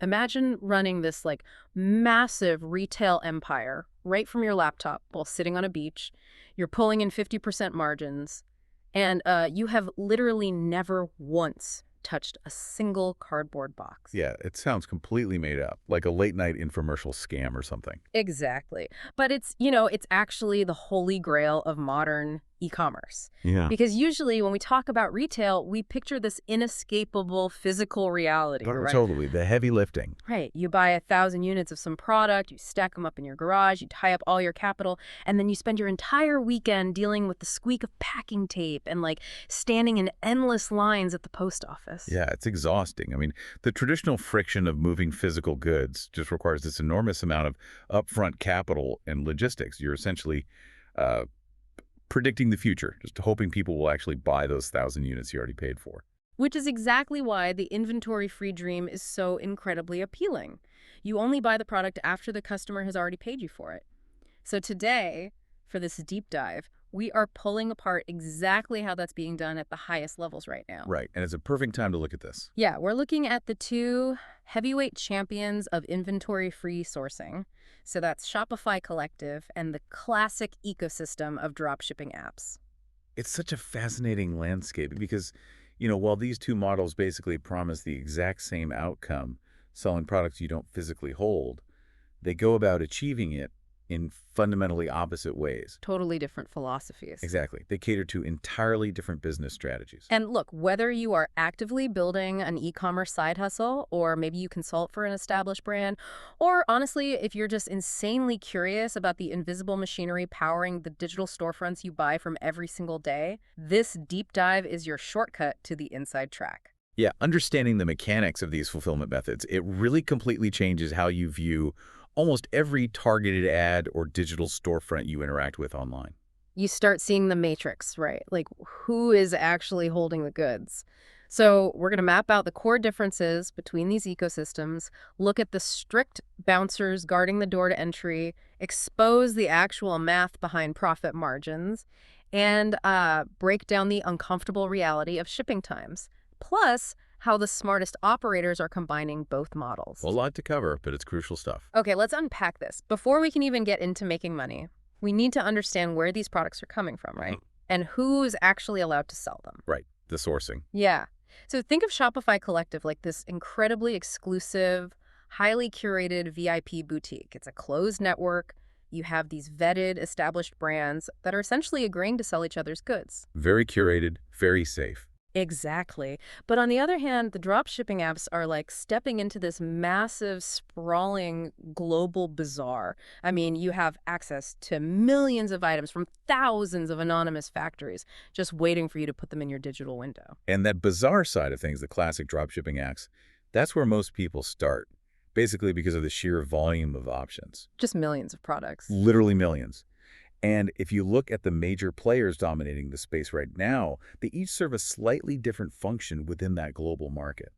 Imagine running this like massive retail empire right from your laptop while sitting on a beach. You're pulling in 50% margins, and you have literally never once touched a single cardboard box. Yeah, it sounds completely made up, like a late-night infomercial scam or something. Exactly. But it's actually the holy grail of modern e-commerce. Yeah. Because usually when we talk about retail, we picture this inescapable physical reality, right? Totally, the heavy lifting. Right. You buy 1,000 units of some product, you stack them up in your garage, you tie up all your capital, and then you spend your entire weekend dealing with the squeak of packing tape and like standing in endless lines at the post office. Yeah, it's exhausting. I mean, the traditional friction of moving physical goods just requires this enormous amount of upfront capital and logistics. You're essentially uh, predicting the future, just hoping people will actually buy those 1,000 units you already paid for. Which is exactly why the inventory-free dream is so incredibly appealing. You only buy the product after the customer has already paid you for it. So today, for this deep dive, we are pulling apart exactly how that's being done at the highest levels right now. Right, and it's a perfect time to look at this. Yeah, we're looking at the two heavyweight champions of inventory-free sourcing. So that's Shopify Collective and the classic ecosystem of dropshipping apps. It's such a fascinating landscape because, while these two models basically promise the exact same outcome, selling products you don't physically hold, they go about achieving it in fundamentally opposite ways. Totally different philosophies. Exactly. They cater to entirely different business strategies. And look, whether you are actively building an e-commerce side hustle, or maybe you consult for an established brand, or honestly, if you're just insanely curious about the invisible machinery powering the digital storefronts you buy from every single day, this deep dive is your shortcut to the inside track. Yeah, understanding the mechanics of these fulfillment methods, it really completely changes how you view almost every targeted ad or digital storefront you interact with online. You start seeing the matrix, right? Like who is actually holding the goods. So we're going to map out the core differences between these ecosystems, look at the strict bouncers guarding the door to entry, expose the actual math behind profit margins, and break down the uncomfortable reality of shipping times. Plus, how the smartest operators are combining both models. A lot to cover, but it's crucial stuff. Okay, let's unpack this. Before we can even get into making money, we need to understand where these products are coming from, right? And who's actually allowed to sell them. Right, the sourcing. Yeah. So think of Shopify Collective like this incredibly exclusive, highly curated VIP boutique. It's a closed network. You have these vetted, established brands that are essentially agreeing to sell each other's goods. Very curated, very safe. Exactly. But on the other hand, the dropshipping apps are like stepping into this massive, sprawling global bazaar. I mean, you have access to millions of items from thousands of anonymous factories just waiting for you to put them in your digital window. And that bizarre side of things, the classic dropshipping acts, that's where most people start, basically because of the sheer volume of options. Just millions of products. Literally millions. And if you look at the major players dominating the space right now, they each serve a slightly different function within that global market.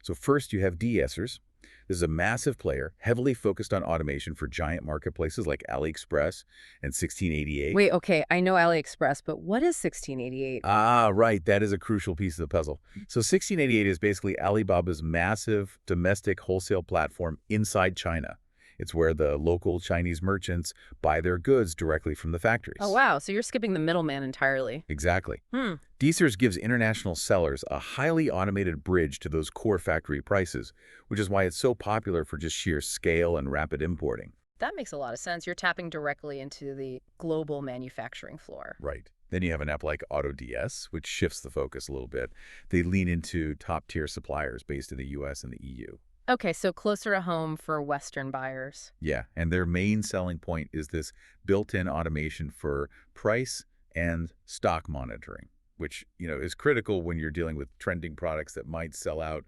So first you have DSers. This is a massive player, heavily focused on automation for giant marketplaces like AliExpress and 1688. Wait, okay, I know AliExpress, but what is 1688? Ah, right. That is a crucial piece of the puzzle. So 1688 is basically Alibaba's massive domestic wholesale platform inside China. It's where the local Chinese merchants buy their goods directly from the factories. Oh, wow. So you're skipping the middleman entirely. Exactly. Hmm. DSers gives international sellers a highly automated bridge to those core factory prices, which is why it's so popular for just sheer scale and rapid importing. That makes a lot of sense. You're tapping directly into the global manufacturing floor. Right. Then you have an app like AutoDS, which shifts the focus a little bit. They lean into top-tier suppliers based in the US and the EU. Okay, so closer to home for Western buyers. Yeah, and their main selling point is this built-in automation for price and stock monitoring, which, is critical when you're dealing with trending products that might sell out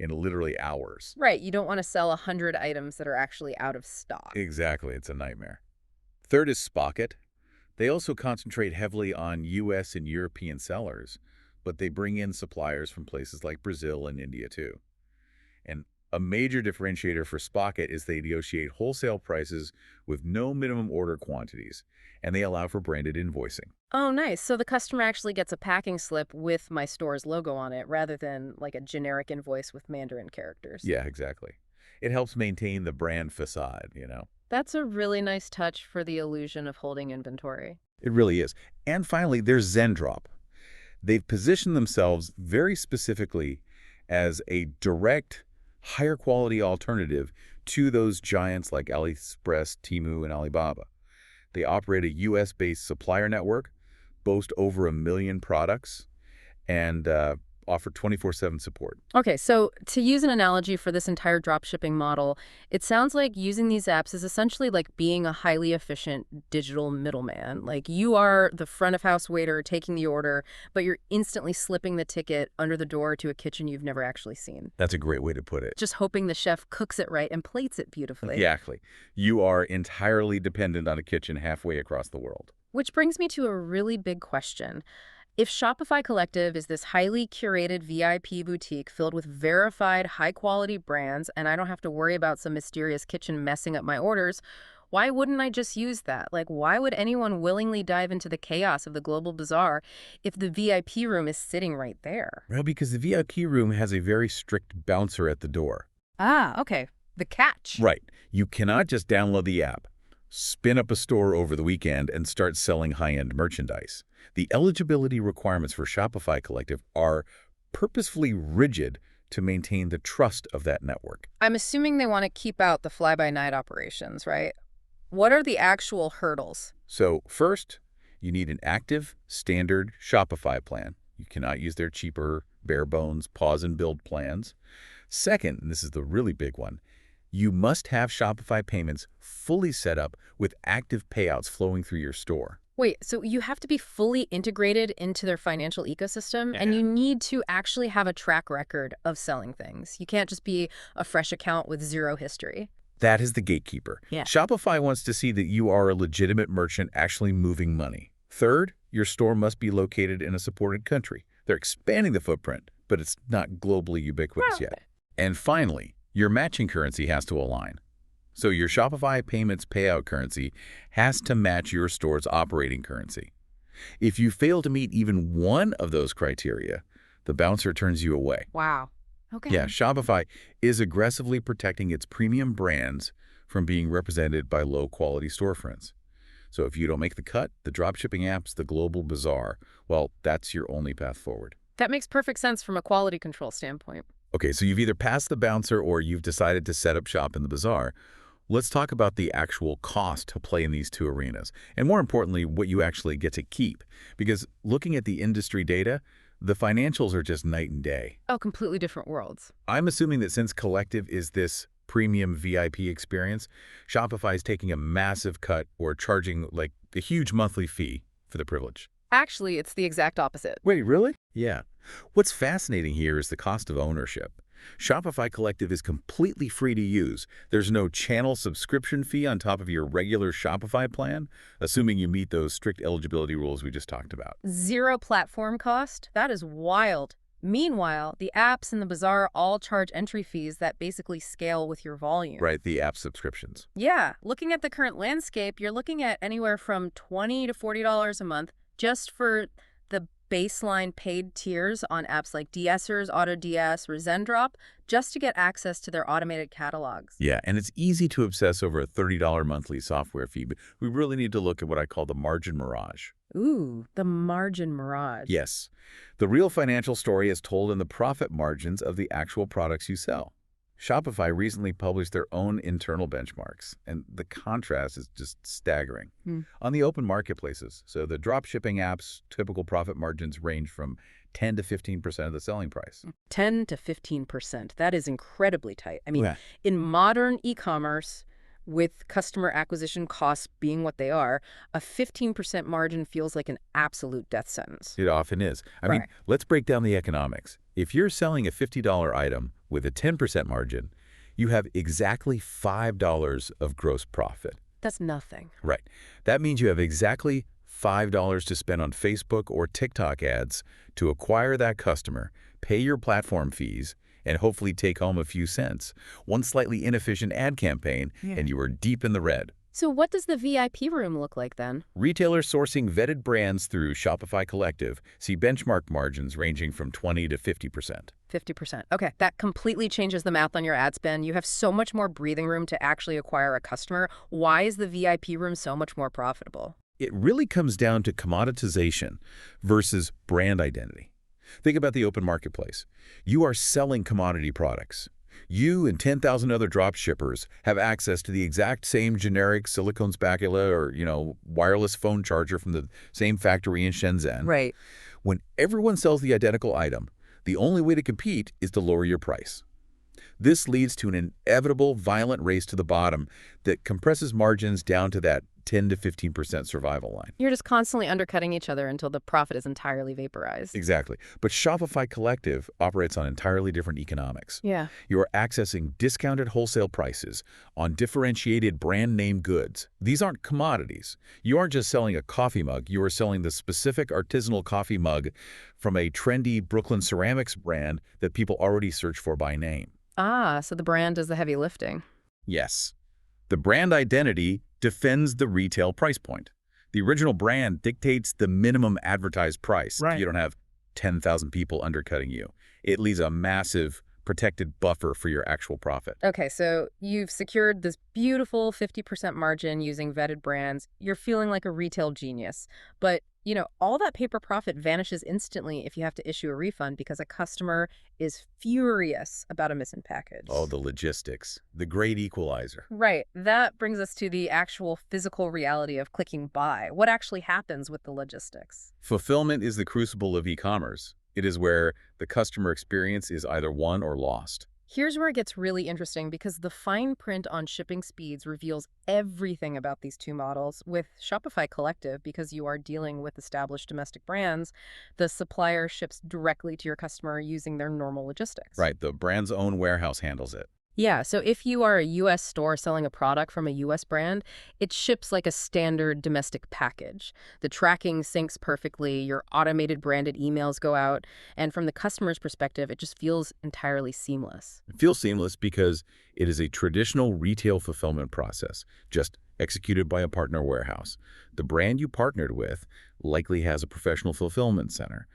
in literally hours. Right, you don't want to sell 100 items that are actually out of stock. Exactly, it's a nightmare. Third is Spocket. They also concentrate heavily on US and European sellers, but they bring in suppliers from places like Brazil and India too. And a major differentiator for Spocket is they negotiate wholesale prices with no minimum order quantities, and they allow for branded invoicing. Oh, nice. So the customer actually gets a packing slip with my store's logo on it rather than like a generic invoice with Mandarin characters. Yeah, exactly. It helps maintain the brand facade. That's a really nice touch for the illusion of holding inventory. It really is. And finally, there's Zendrop. They've positioned themselves very specifically as a direct, higher quality alternative to those giants like AliExpress, Temu, and Alibaba. They operate a US-based supplier network, boast over 1 million products, and offer 24/7 support. Okay, so to use an analogy for this entire dropshipping model, it sounds like using these apps is essentially like being a highly efficient digital middleman. Like you are the front of house waiter taking the order, but you're instantly slipping the ticket under the door to a kitchen you've never actually seen. That's a great way to put it. Just hoping the chef cooks it right and plates it beautifully. Exactly. You are entirely dependent on a kitchen halfway across the world. Which brings me to a really big question. If Shopify Collective is this highly curated VIP boutique filled with verified high-quality brands and I don't have to worry about some mysterious kitchen messing up my orders, why wouldn't I just use that? Like, why would anyone willingly dive into the chaos of the global bazaar if the VIP room is sitting right there? Well, because the VIP room has a very strict bouncer at the door. Ah, okay. The catch. Right. You cannot just download the app, spin up a store over the weekend, and start selling high-end merchandise. The eligibility requirements for Shopify Collective are purposefully rigid to maintain the trust of that network. I'm assuming they want to keep out the fly-by-night operations, right? What are the actual hurdles? So first, you need an active, standard Shopify plan. You cannot use their cheaper, bare-bones, pause and build plans. Second, and this is the really big one, you must have Shopify payments fully set up with active payouts flowing through your store. Wait, so you have to be fully integrated into their financial ecosystem, and you need to actually have a track record of selling things. You can't just be a fresh account with zero history. That is the gatekeeper. Yeah. Shopify wants to see that you are a legitimate merchant actually moving money. Third, your store must be located in a supported country. They're expanding the footprint, but it's not globally ubiquitous yet. And finally, your matching currency has to align. So your Shopify payments payout currency has to match your store's operating currency. If you fail to meet even one of those criteria, the bouncer turns you away. Wow. Okay. Yeah, Shopify is aggressively protecting its premium brands from being represented by low-quality storefronts. So if you don't make the cut, the dropshipping apps, the global bazaar, well, that's your only path forward. That makes perfect sense from a quality control standpoint. Okay, so you've either passed the bouncer or you've decided to set up shop in the bazaar. Let's talk about the actual cost to play in these two arenas, and more importantly, what you actually get to keep. Because looking at the industry data, the financials are just night and day. Oh, completely different worlds. I'm assuming that since Collective is this premium VIP experience, Shopify is taking a massive cut or charging like a huge monthly fee for the privilege. Actually, it's the exact opposite. Wait, really? Yeah. What's fascinating here is the cost of ownership. Shopify Collective is completely free to use. There's no channel subscription fee on top of your regular Shopify plan, assuming you meet those strict eligibility rules we just talked about. Zero platform cost? That is wild. Meanwhile, the apps and the bazaar all charge entry fees that basically scale with your volume. Right, the app subscriptions. Yeah. Looking at the current landscape, you're looking at anywhere from $20 to $40 a month just for the baseline paid tiers on apps like DSers, AutoDS, or Zendrop, just to get access to their automated catalogs. Yeah, and it's easy to obsess over a $30 monthly software fee, but we really need to look at what I call the margin mirage. Ooh, the margin mirage. Yes. The real financial story is told in the profit margins of the actual products you sell. Shopify recently published their own internal benchmarks, and the contrast is just staggering. On the open marketplaces, so the dropshipping apps' typical profit margins range from 10 to 15% of the selling price. 10 to 15%. That is incredibly tight. I mean, in modern e-commerce, with customer acquisition costs being what they are, a 15% margin feels like an absolute death sentence. It often is. I mean, let's break down the economics. If you're selling a $50 item with a 10% margin, you have exactly $5 of gross profit. That's nothing. Right. That means you have exactly $5 to spend on Facebook or TikTok ads to acquire that customer, pay your platform fees, and hopefully take home a few cents. One slightly inefficient ad campaign, and you are deep in the red. So what does the VIP room look like then? Retailers sourcing vetted brands through Shopify Collective see benchmark margins ranging from 20 to 50%. 50%. Okay, that completely changes the math on your ad spend. You have so much more breathing room to actually acquire a customer. Why is the VIP room so much more profitable? It really comes down to commoditization versus brand identity. Think about the open marketplace. You are selling commodity products. You and 10,000 other drop shippers have access to the exact same generic silicone spatula or, wireless phone charger from the same factory in Shenzhen. Right. When everyone sells the identical item, the only way to compete is to lower your price. This leads to an inevitable violent race to the bottom that compresses margins down to that 10 to 15% survival line. You're just constantly undercutting each other until the profit is entirely vaporized. Exactly. But Shopify Collective operates on entirely different economics. Yeah. You are accessing discounted wholesale prices on differentiated brand name goods. These aren't commodities. You aren't just selling a coffee mug. You are selling the specific artisanal coffee mug from a trendy Brooklyn ceramics brand that people already search for by name. Ah, so the brand does the heavy lifting. Yes. The brand identity defends the retail price point. The original brand dictates the minimum advertised price. Right. You don't have 10,000 people undercutting you. It leaves a massive protected buffer for your actual profit. Okay, so you've secured this beautiful 50% margin using vetted brands. You're feeling like a retail genius. But, all that paper profit vanishes instantly if you have to issue a refund because a customer is furious about a missing package. Oh, the logistics, the great equalizer. Right. That brings us to the actual physical reality of clicking buy. What actually happens with the logistics? Fulfillment is the crucible of e-commerce. It is where the customer experience is either won or lost. Here's where it gets really interesting because the fine print on shipping speeds reveals everything about these two models. With Shopify Collective, because you are dealing with established domestic brands, the supplier ships directly to your customer using their normal logistics. Right, the brand's own warehouse handles it. Yeah, so if you are a U.S. store selling a product from a U.S. brand, it ships like a standard domestic package. The tracking syncs perfectly, your automated branded emails go out, and from the customer's perspective, it just feels entirely seamless. It feels seamless because it is a traditional retail fulfillment process, just executed by a partner warehouse. The brand you partnered with likely has a professional fulfillment center,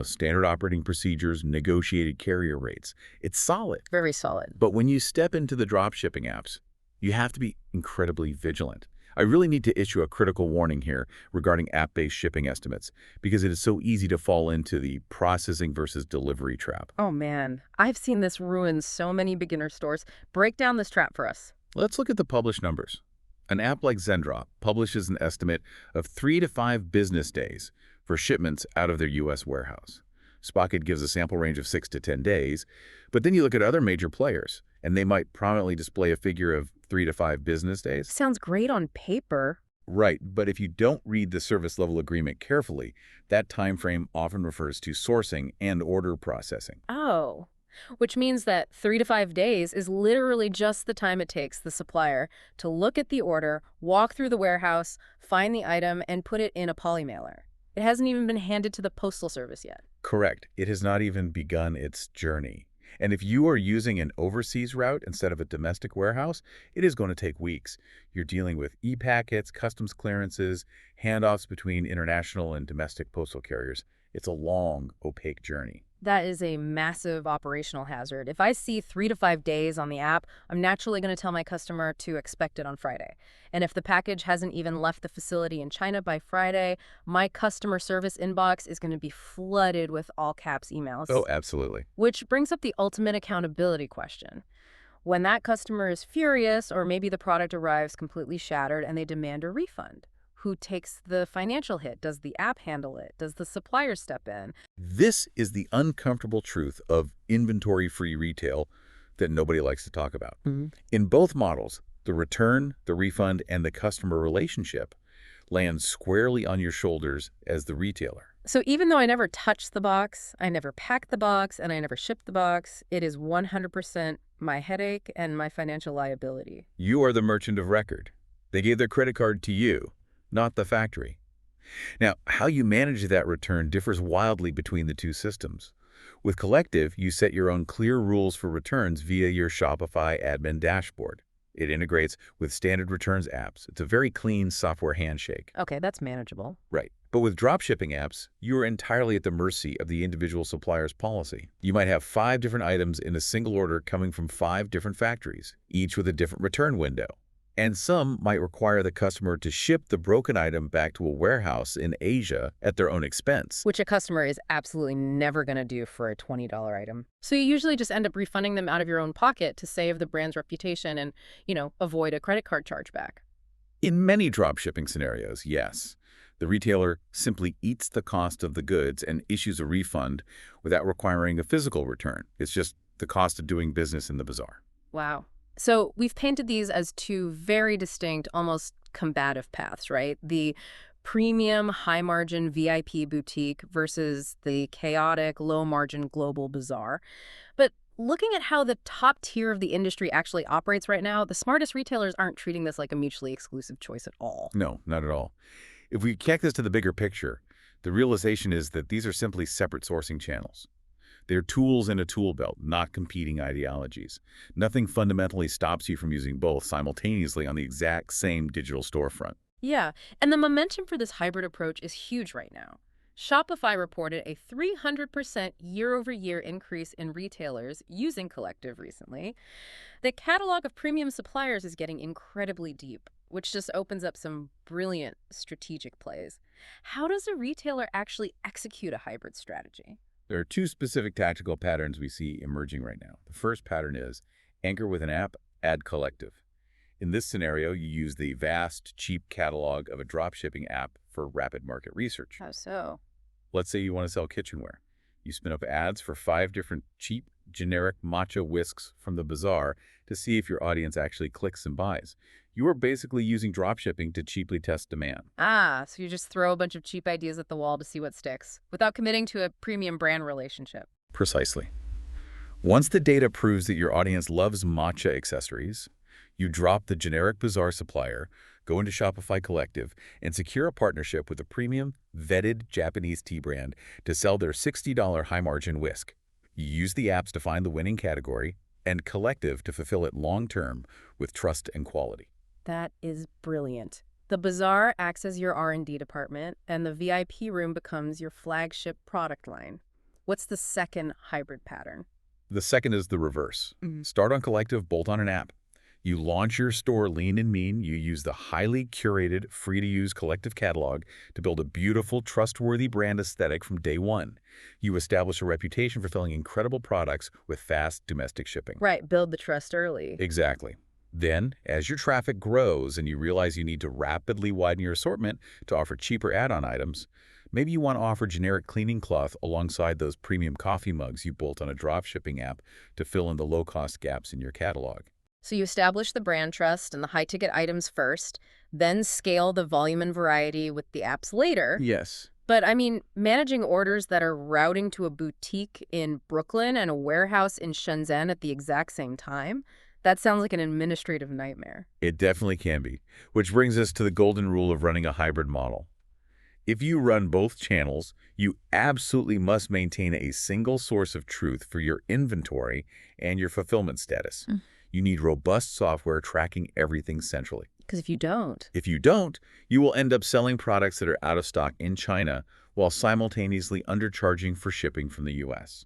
standard operating procedures, negotiated carrier rates. It's solid. Very solid. But when you step into the dropshipping apps, you have to be incredibly vigilant. I really need to issue a critical warning here regarding app-based shipping estimates because it is so easy to fall into the processing versus delivery trap. Oh man, I've seen this ruin so many beginner stores. Break down this trap for us. Let's look at the published numbers. An app like Zendrop publishes an estimate of 3 to 5 business days for shipments out of their U.S. warehouse. Spocket gives a sample range of 6 to 10 days, but then you look at other major players, and they might prominently display a figure of 3 to 5 business days. Sounds great on paper. Right, but if you don't read the service level agreement carefully, that time frame often refers to sourcing and order processing. Oh, which means that 3 to 5 days is literally just the time it takes the supplier to look at the order, walk through the warehouse, find the item, and put it in a polymailer. It hasn't even been handed to the postal service yet. Correct. It has not even begun its journey. And if you are using an overseas route instead of a domestic warehouse, it is going to take weeks. You're dealing with e-packets, customs clearances, handoffs between international and domestic postal carriers. It's a long, opaque journey. That is a massive operational hazard. If I see 3 to 5 days on the app, I'm naturally going to tell my customer to expect it on Friday. And if the package hasn't even left the facility in China by Friday, my customer service inbox is going to be flooded with all caps emails. Oh, absolutely. Which brings up the ultimate accountability question. When that customer is furious, or maybe the product arrives completely shattered and they demand a refund, who takes the financial hit? Does the app handle it? Does the supplier step in? This is the uncomfortable truth of inventory-free retail that nobody likes to talk about. In both models, the return, the refund, and the customer relationship land squarely on your shoulders as the retailer. So even though I never touched the box, I never packed the box, and I never shipped the box, it is 100% my headache and my financial liability. You are the merchant of record. They gave their credit card to you, not the factory. Now, how you manage that return differs wildly between the two systems. With Collective, you set your own clear rules for returns via your Shopify admin dashboard. It integrates with standard returns apps. It's a very clean software handshake. Okay, that's manageable. Right. But with dropshipping apps, you are entirely at the mercy of the individual supplier's policy. You might have 5 different items in a single order coming from 5 different factories, each with a different return window. And some might require the customer to ship the broken item back to a warehouse in Asia at their own expense. Which a customer is absolutely never going to do for a $20 item. So you usually just end up refunding them out of your own pocket to save the brand's reputation and, avoid a credit card chargeback. In many dropshipping scenarios, yes. The retailer simply eats the cost of the goods and issues a refund without requiring a physical return. It's just the cost of doing business in the bazaar. Wow. So we've painted these as 2 very distinct, almost combative paths, right? The premium, high-margin VIP boutique versus the chaotic, low-margin global bazaar. But looking at how the top tier of the industry actually operates right now, the smartest retailers aren't treating this like a mutually exclusive choice at all. No, not at all. If we connect this to the bigger picture, the realization is that these are simply separate sourcing channels. They're tools in a tool belt, not competing ideologies. Nothing fundamentally stops you from using both simultaneously on the exact same digital storefront. Yeah, and the momentum for this hybrid approach is huge right now. Shopify reported a 300% year-over-year increase in retailers using Collective recently. The catalog of premium suppliers is getting incredibly deep, which just opens up some brilliant strategic plays. How does a retailer actually execute a hybrid strategy? There are 2 specific tactical patterns we see emerging right now. The first pattern is anchor with an app, add Collective. In this scenario, you use the vast, cheap catalog of a dropshipping app for rapid market research. How so? Let's say you want to sell kitchenware. You spin up ads for 5 different cheap, generic matcha whisks from the bazaar to see if your audience actually clicks and buys. You are basically using dropshipping to cheaply test demand. So you just throw a bunch of cheap ideas at the wall to see what sticks, without committing to a premium brand relationship. Precisely. Once the data proves that your audience loves matcha accessories, you drop the generic bazaar supplier, go into Shopify Collective, and secure a partnership with a premium, vetted Japanese tea brand to sell their $60 high-margin whisk. You use the apps to find the winning category and Collective to fulfill it long-term with trust and quality. That is brilliant. The bazaar acts as your R&D department, and the VIP room becomes your flagship product line. What's the second hybrid pattern? The second is the reverse. Start on Collective, bolt on an app. You launch your store lean and mean. You use the highly curated, free-to-use Collective catalog to build a beautiful, trustworthy brand aesthetic from day one. You establish a reputation for selling incredible products with fast domestic shipping. Right, build the trust early. Exactly. Then, as your traffic grows and you realize you need to rapidly widen your assortment to offer cheaper add-on items, maybe you want to offer generic cleaning cloth alongside those premium coffee mugs you bolt on a dropshipping app to fill in the low-cost gaps in your catalog. So you establish the brand trust and the high-ticket items first, then scale the volume and variety with the apps later. Yes. But, managing orders that are routing to a boutique in Brooklyn and a warehouse in Shenzhen at the exact same time, that sounds like an administrative nightmare. It definitely can be, which brings us to the golden rule of running a hybrid model. If you run both channels, you absolutely must maintain a single source of truth for your inventory and your fulfillment status. You need robust software tracking everything centrally. Because if you don't, you will end up selling products that are out of stock in China while simultaneously undercharging for shipping from the U.S.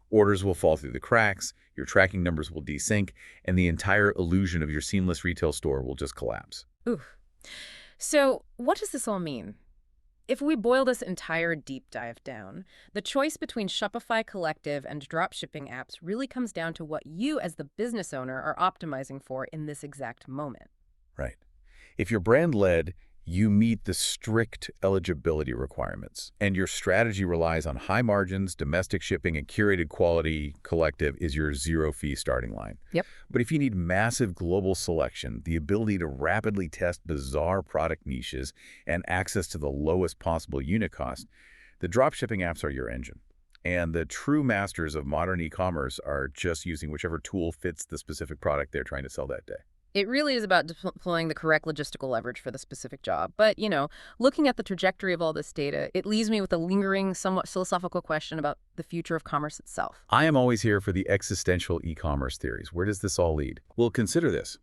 Orders will fall through the cracks, your tracking numbers will desync, and the entire illusion of your seamless retail store will just collapse. Oof. So what does this all mean? If we boil this entire deep dive down, the choice between Shopify Collective and dropshipping apps really comes down to what you as the business owner are optimizing for in this exact moment. Right. If you're brand-led, you meet the strict eligibility requirements, and your strategy relies on high margins, domestic shipping, and curated quality, Collective is your zero-fee starting line. Yep. But if you need massive global selection, the ability to rapidly test bizarre product niches, and access to the lowest possible unit cost, the dropshipping apps are your engine. And the true masters of modern e-commerce are just using whichever tool fits the specific product they're trying to sell that day. It really is about deploying the correct logistical leverage for the specific job. But, looking at the trajectory of all this data, it leaves me with a lingering, somewhat philosophical question about the future of commerce itself. I am always here for the existential e-commerce theories. Where does this all lead? Well, consider this.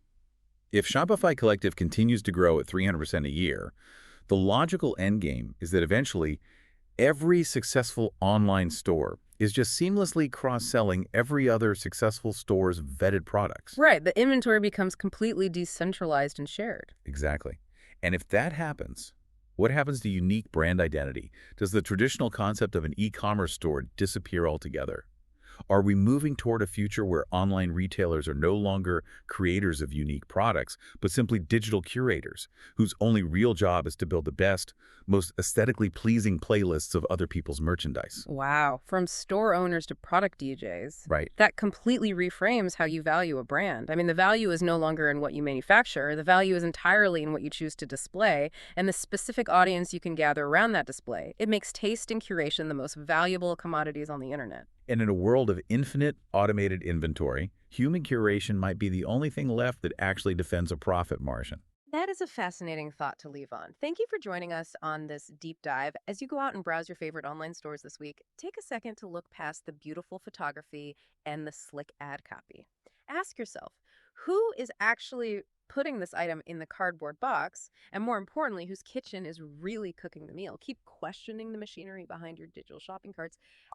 If Shopify Collective continues to grow at 300% a year, The logical endgame is that eventually every successful online store is just seamlessly cross-selling every other successful store's vetted products. Right, the inventory becomes completely decentralized and shared. Exactly. And if that happens, what happens to unique brand identity? Does the traditional concept of an e-commerce store disappear altogether? Are we moving toward a future where online retailers are no longer creators of unique products, but simply digital curators, whose only real job is to build the best, most aesthetically pleasing playlists of other people's merchandise? Wow, from store owners to product DJs. Right. That completely reframes how you value a brand. I mean, the value is no longer in what you manufacture. The value is entirely in what you choose to display and the specific audience you can gather around that display. It makes taste and curation the most valuable commodities on the internet. And in a world of infinite automated inventory, human curation might be the only thing left that actually defends a profit margin. That is a fascinating thought to leave on. Thank you for joining us on this deep dive. As you go out and browse your favorite online stores this week, take a second to look past the beautiful photography and the slick ad copy. Ask yourself, who is actually putting this item in the cardboard box? And more importantly, whose kitchen is really cooking the meal? Keep questioning the machinery behind your digital shopping carts.